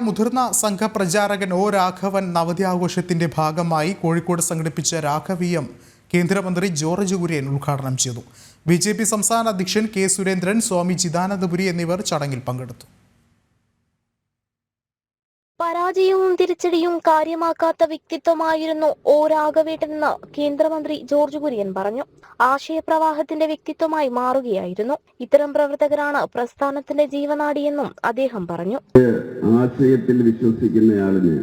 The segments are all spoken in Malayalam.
മുതിർന്ന സംഘപ്രചാരകൻ ഒ രാഘവൻ നവതി ആഘോഷത്തിന്റെ ഭാഗമായി കോഴിക്കോട് സംഘടിപ്പിച്ച രാഘവീയം കേന്ദ്രമന്ത്രി ജോർജ് കുര്യൻ ഉദ്ഘാടനം ചെയ്തു. ബിജെപി സംസ്ഥാന അധ്യക്ഷൻ കെ സുരേന്ദ്രൻ, സ്വാമി ചിദാനന്ദപുരി എന്നിവർ ചടങ്ങിൽ പങ്കെടുത്തു. പരാജയവും തിരിച്ചടിയും കാര്യമാക്കാത്ത വ്യക്തിത്വമായിരുന്നു ഒ രാഘവേട്ടനെന്ന് കേന്ദ്രമന്ത്രി ജോർജ് കുര്യൻ പറഞ്ഞു. ആശയപ്രവാഹത്തിന്റെ വ്യക്തിത്വമായി മാറുകയായിരുന്നു. ഇത്തരം പ്രവർത്തകരാണ് പ്രസ്ഥാനത്തിന്റെ ജീവനാഡിയെന്നും അദ്ദേഹം പറഞ്ഞു. ആശയത്തിൽ വിശ്വസിക്കുന്നയാളിന്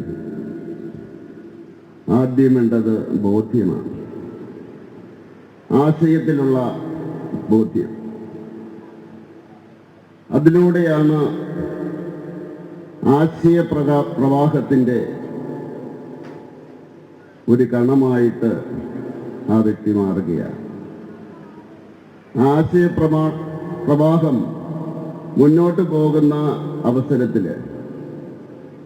ആദ്യം വേണ്ടത് ബോധ്യമാണ്. ആശയത്തിലുള്ള ബോധ്യം, അതിലൂടെയാണ് ആശയപ്രവാഹത്തിന്റെ ഒരു കണമായിട്ട് ആ വ്യക്തി മാറുകയാണ്. ആശയപ്രവാഹം മുന്നോട്ട് പോകുന്ന അവസരത്തിൽ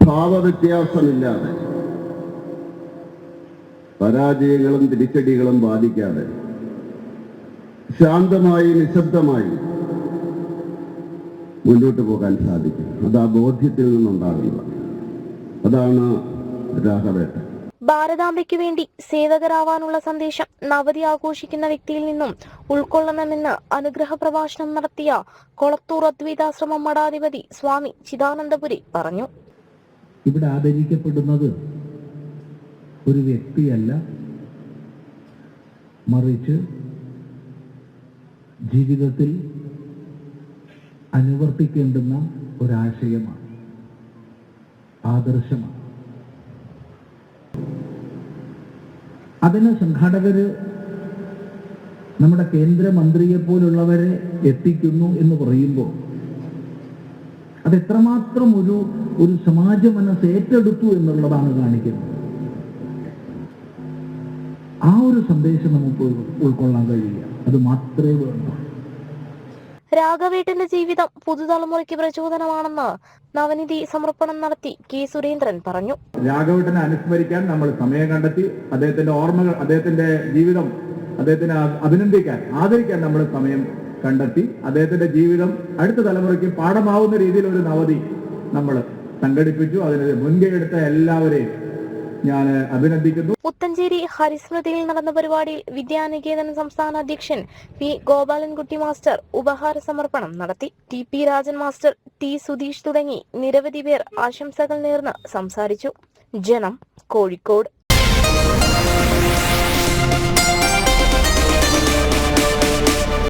ഭാവവ്യത്യാസമില്ലാതെ, പരാജയങ്ങളും തിരിച്ചടികളും ബാധിക്കാതെ ശാന്തമായി നിശബ്ദമായി മുന്നോട്ട് പോകാൻ സാധിക്കും. അത് ആ ബോധ്യത്തിൽ നിന്നുണ്ടാകുന്നത്. അതാണ് രാഘവേട്ടൻ. ഭാരതാംബയ്ക്ക് വേണ്ടി സേവകരാവാനുള്ള സന്ദേശം നവതി ആഘോഷിക്കുന്ന വ്യക്തിയിൽ നിന്നും ഉൾക്കൊള്ളണമെന്ന് അനുഗ്രഹ പ്രഭാഷണം നടത്തിയ കൊളത്തൂർ അദ്വൈതാശ്രമം മഠാധിപതി സ്വാമി ചിദാനന്ദപുരി പറഞ്ഞു. ഇവിടെ ആദരിക്കപ്പെടുന്നത് ഒരു വ്യക്തിയല്ല, മറിച്ച് ജീവിതത്തിൽ അനുവർത്തിക്കേണ്ടുന്ന ഒരാശയമാണ്, ആദർശമാണ്. അതിന് സംഘാടകര് നമ്മുടെ കേന്ദ്രമന്ത്രിയെ പോലുള്ളവരെ എത്തിക്കുന്നു എന്ന് പറയുമ്പോൾ അത് എത്രമാത്രം ഒരു സമാജ മനസ്സ് ഏറ്റെടുത്തു എന്നുള്ളതാണ് കാണിക്കുന്നത്. ആ ഒരു സന്ദേശം നമുക്ക് ഉൾക്കൊള്ളാൻ കഴിയുക, അത് മാത്രമേ വേണ്ടൂ. രാഘവേട്ടന്റെ ജീവിതം പുതുതലമുറയ്ക്ക് പ്രചോദനമാണെന്ന് നവനിധി സമർപ്പണം നടത്തി കെ സുരേന്ദ്രൻ പറഞ്ഞു. രാഘവേട്ടനെ അനുസ്മരിക്കാൻ നമ്മൾ സമയം കണ്ടെത്തി. അദ്ദേഹത്തിന്റെ ഓർമ്മകൾ, അദ്ദേഹത്തിന്റെ ജീവിതം, അദ്ദേഹത്തിനെ അഭിനന്ദിക്കാൻ, ആദരിക്കാൻ നമ്മൾ സമയം കണ്ടെത്തി. അദ്ദേഹത്തിന്റെ ജീവിതം അടുത്ത തലമുറയ്ക്ക് പാഠമാവുന്ന രീതിയിൽ ഒരു നവതി നമ്മൾ സംഘടിപ്പിച്ചു. അതിന് മുൻകൈ എടുത്ത എല്ലാവരെയും ഞാൻ അഭിനന്ദിക്കുന്നു. പുത്തഞ്ചേരി ഹരിസ്മൃതിയിൽ നടന്ന പരിപാടിയിൽ വിദ്യാനികേതൻ സംസ്ഥാന അധ്യക്ഷൻ പി ഗോപാലൻകുട്ടി മാസ്റ്റർ ഉപഹാര സമർപ്പണം നടത്തി. T P Rajan master, T Sudheesh തുടങ്ങി നിരവധി പേർ ആശംസകൾ നേർന്ന് സംസാരിച്ചു. ജനം, കോഴിക്കോട്.